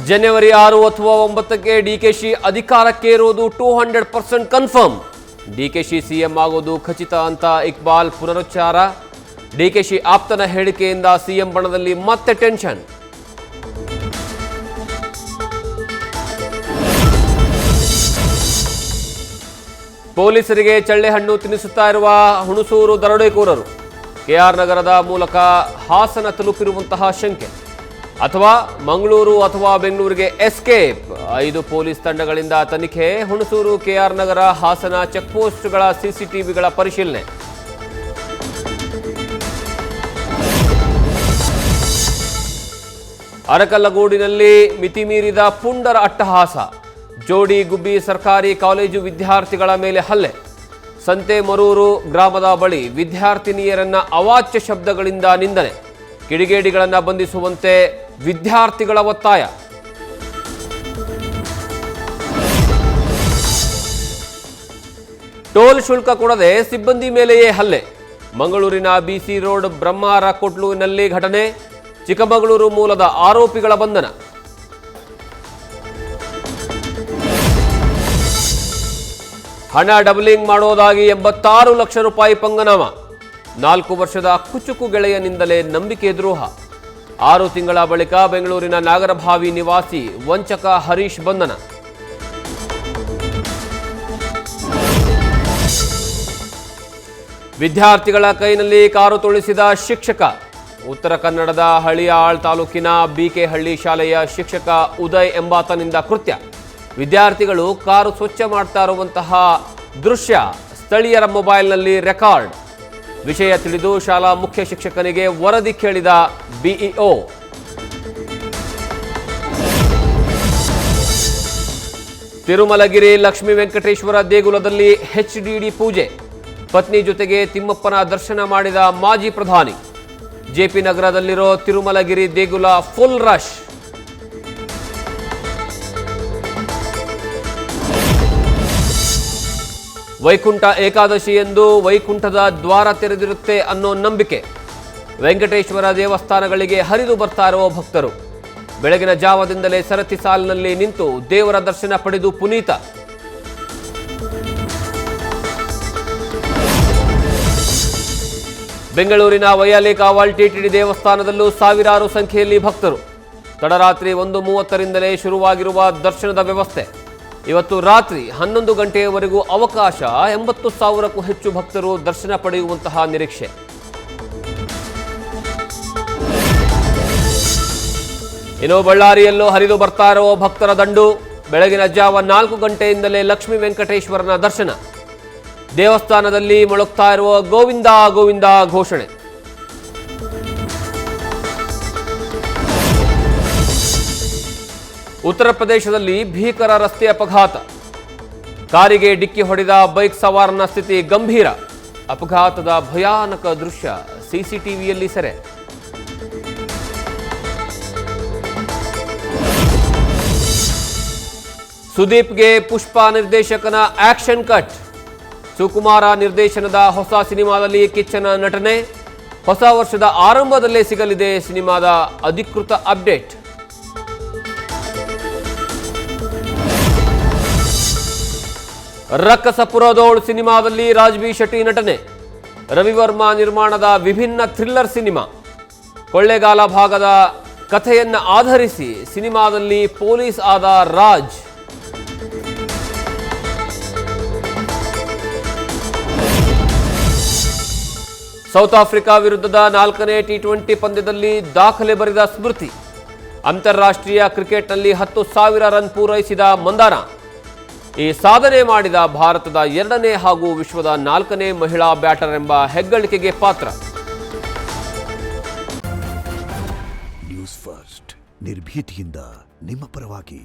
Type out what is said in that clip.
ಜನವರಿ 6 ಅಥವಾ 9ಕ್ಕೆ DKShi ಅಧಿಕಾರಕ್ಕೇರೋದು 200% confirm. DKShi CM ಆಗೋದು ಖಚಿತ ಅಂತ ಇಕ್ಬಾಲ್ ಪುನರುಚ್ಚಾರ. ಡಿಕೆಶಿ ಆಪ್ತನ ಹೇಳಿಕೆಯಿಂದ ಸಿಎಂ ಬಣದಲ್ಲಿ ಮತ್ತೆ ಟೆನ್ಷನ್. ಪೊಲೀಸರಿಗೆ ಚಳ್ಳೆಹಣ್ಣು ತಿನ್ನಿಸುತ್ತಾ ಇರುವ ಹುಣಸೂರು ದರೋಡೆಕೋರರು ಕೆಆರ್ ನಗರದ ಮೂಲಕ ಹಾಸನ ತಲುಪಿರುವಂತಹ ಶಂಕೆ, ಅಥವಾ ಮಂಗಳೂರು ಅಥವಾ ಬೆಂಗಳೂರಿಗೆ ಎಸ್ಕೇಪ್. 5 ಪೊಲೀಸ್ ತಂಡಗಳಿಂದ ತನಿಖೆ. ಹುಣಸೂರು, ಕೆಆರ್ ನಗರ, ಹಾಸನ ಚೆಕ್ಪೋಸ್ಟ್ಗಳ ಸಿಸಿಟಿವಿಗಳ ಪರಿಶೀಲನೆ. ಅರಕಲಗೂಡಿನಲ್ಲಿ ಮಿತಿಮೀರಿದ ಪುಂಡರ ಅಟ್ಟಹಾಸ. ಜೋಡಿ ಗುಬ್ಬಿ ಸರ್ಕಾರಿ ಕಾಲೇಜು ವಿದ್ಯಾರ್ಥಿಗಳ ಮೇಲೆ ಹಲ್ಲೆ. ಸಂತೆಮರೂರು ಗ್ರಾಮದ ಬಳಿ ವಿದ್ಯಾರ್ಥಿನಿಯರನ್ನ ಅವಾಚ್ಯ ಶಬ್ದಗಳಿಂದ ನಿಂದನೆ. ಕಿಡಿಗೇಡಿಗಳನ್ನು ಬಂಧಿಸುವಂತೆ ವಿದ್ಯಾರ್ಥಿಗಳ ಒತ್ತಾಯ. ಟೋಲ್ ಶುಲ್ಕ ಕೊಡದೆ ಸಿಬ್ಬಂದಿ ಮೇಲೆಯೇ ಹಲ್ಲೆ. ಮಂಗಳೂರಿನ ಬಿಸಿ ರೋಡ್ ಬ್ರಹ್ಮಾರ ಕೊಟ್ಲುವಿನಲ್ಲಿ ಘಟನೆ. ಚಿಕ್ಕಮಗಳೂರು ಮೂಲದ ಆರೋಪಿಗಳ ಬಂಧನ. ಹಣ ಡಬಲಿಂಗ್ ಮಾಡೋದಾಗಿ 86 ಲಕ್ಷ ರೂಪಾಯಿ ಪಂಗನಾಮ. 4 ವರ್ಷದ ಕುಚುಕು ಗೆಳೆಯನಿಂದಲೇ ನಂಬಿಕೆ ದ್ರೋಹ. 6 ತಿಂಗಳ ಬಳಿಕ ಬೆಂಗಳೂರಿನ ನಾಗರಭಾವಿ ನಿವಾಸಿ ವಂಚಕ ಹರೀಶ್ ಬಂಧನ. ವಿದ್ಯಾರ್ಥಿಗಳ ಕೈನಲ್ಲಿ ಕಾರು ತುಳಿಸಿದ ಶಿಕ್ಷಕ. ಉತ್ತರ ಕನ್ನಡದ ಹಳಿಯಾಳ್ ತಾಲೂಕಿನ ಬಿಕೆಹಳ್ಳಿ ಶಾಲೆಯ ಶಿಕ್ಷಕ ಉದಯ್ ಎಂಬಾತನಿಂದ ಕೃತ್ಯ. ವಿದ್ಯಾರ್ಥಿಗಳು ಕಾರು ಸ್ವಚ್ಛ ಮಾಡ್ತಾ ಇರುವಂತಹ ದೃಶ್ಯ ಸ್ಥಳೀಯರ ಮೊಬೈಲ್ನಲ್ಲಿ ರೆಕಾರ್ಡ್. ವಿಷಯ ತಿಳಿದು ಶಾಲಾ ಮುಖ್ಯ ಶಿಕ್ಷಕನಿಗೆ ವರದಿ ಕೇಳಿದ ಬಿಇಒ. ತಿರುಮಲಗಿರಿ ಲಕ್ಷ್ಮೀ ವೆಂಕಟೇಶ್ವರ ದೇಗುಲದಲ್ಲಿ ಎಚ್ಡಿಡಿ ಪೂಜೆ. ಪತ್ನಿ ಜೊತೆಗೆ ತಿಮ್ಮಪ್ಪನ ದರ್ಶನ ಮಾಡಿದ ಮಾಜಿ ಪ್ರಧಾನಿ. ಜೆಪಿ ನಗರದಲ್ಲಿರೋ ತಿರುಮಲಗಿರಿ ದೇಗುಲ ಫುಲ್ ರಶ್. ವೈಕುಂಠ ಏಕಾದಶಿ ಎಂದು ವೈಕುಂಠದ ದ್ವಾರ ತೆರೆದಿರುತ್ತೆ ಅನ್ನೋ ನಂಬಿಕೆ. ವೆಂಕಟೇಶ್ವರ ದೇವಸ್ಥಾನಗಳಿಗೆ ಹರಿದು ಬರ್ತಾ ಇರುವ ಭಕ್ತರು ಬೆಳಗಿನ ಜಾವದಿಂದಲೇ ಸರತಿ ಸಾಲಿನಲ್ಲಿ ನಿಂತು ದೇವರ ದರ್ಶನ ಪಡೆದು ಪುನೀತ. ಬೆಂಗಳೂರಿನ ವೈಯಾಲಿಕಾವಲ್ ಟಿಟಿಡಿ ದೇವಸ್ಥಾನದಲ್ಲೂ ಸಾವಿರಾರು ಸಂಖ್ಯೆಯಲ್ಲಿ ಭಕ್ತರು. ತಡರಾತ್ರಿ 1:30ರಿಂದಲೇ ಶುರುವಾಗಿರುವ ದರ್ಶನದ ವ್ಯವಸ್ಥೆ. ಇವತ್ತು ರಾತ್ರಿ 11 ಗಂಟೆಯವರೆಗೂ ಅವಕಾಶ. 80,000ಕ್ಕೂ ಹೆಚ್ಚು ಭಕ್ತರು ದರ್ಶನ ಪಡೆಯುವಂತಹ ನಿರೀಕ್ಷೆ. ಇನ್ನು ಬಳ್ಳಾರಿಯಲ್ಲೂ ಹರಿದು ಬರ್ತಾ ಇರುವ ಭಕ್ತರ ದಂಡು. ಬೆಳಗಿನ ಜಾವ 4 ಗಂಟೆಯಿಂದಲೇ ಲಕ್ಷ್ಮೀ ವೆಂಕಟೇಶ್ವರನ ದರ್ಶನ. ದೇವಸ್ಥಾನದಲ್ಲಿ ಮೊಳಗ್ತಾ ಇರುವ ಗೋವಿಂದ ಗೋವಿಂದ ಘೋಷಣೆ. ಉತ್ತರ ಪ್ರದೇಶದಲ್ಲಿ ಭೀಕರ ರಸ್ತೆ ಅಪಘಾತ. ಕಾರಿಗೆ ಡಿಕ್ಕಿ ಹೊಡೆದ ಬೈಕ್ ಸವಾರನ ಸ್ಥಿತಿ ಗಂಭೀರ. ಅಪಘಾತದ ಭಯಾನಕ ದೃಶ್ಯ ಸಿಸಿಟಿವಿಯಲ್ಲಿ ಸೆರೆ. ಸುದೀಪ್ಗೆ ಪುಷ್ಪ ನಿರ್ದೇಶಕನ ಆಕ್ಷನ್ ಕಟ್. ಸುಕುಮಾರ ನಿರ್ದೇಶನದ ಹೊಸ ಸಿನಿಮಾದಲ್ಲಿ ಕಿಚ್ಚನ ನಟನೆ. ಹೊಸ ವರ್ಷದ ಆರಂಭದಲ್ಲೇ ಸಿಗಲಿದೆ ಸಿನಿಮಾದ ಅಧಿಕೃತ ಅಪ್ಡೇಟ್. ರಕ್ಕಸಪುರದೋಳ್ ಸಿನಿಮಾದಲ್ಲಿ ರಾಜ್ಬಿ ಶೆಟ್ಟಿ ನಟನೆ. ರವಿವರ್ಮ ನಿರ್ಮಾಣದ ವಿಭಿನ್ನ ಥ್ರಿಲ್ಲರ್ ಸಿನಿಮಾ. ಕೊಳ್ಳೇಗಾಲ ಭಾಗದ ಕಥೆಯನ್ನ ಆಧರಿಸಿ ಸಿನಿಮಾದಲ್ಲಿ ಪೊಲೀಸ್ ಆದ ರಾಜ್. ಸೌತ್ ಆಫ್ರಿಕಾ ವಿರುದ್ಧದ 4ನೇ ಟಿ20 ಪಂದ್ಯದಲ್ಲಿ ದಾಖಲೆ ಬರೆದ ಸ್ಮೃತಿ. ಅಂತಾರಾಷ್ಟ್ರೀಯ ಕ್ರಿಕೆಟ್ನಲ್ಲಿ 10,000 ರನ್ ಪೂರೈಸಿದ ಮಂದಾನ. ಈ ಸಾಧನೆ ಮಾಡಿದ ಭಾರತದ 2ನೇ ಹಾಗೂ ವಿಶ್ವದ 4ನೇ ಮಹಿಳಾ ಬ್ಯಾಟರ್ ಎಂಬ ಹೆಗ್ಗಳಿಕೆಗೆ ಪಾತ್ರ. ನ್ಯೂಸ್ ಫಸ್ಟ್, ನಿರ್ಭೀತಿಯಿಂದ ನಿಮ್ಮ ಪರವಾಗಿ.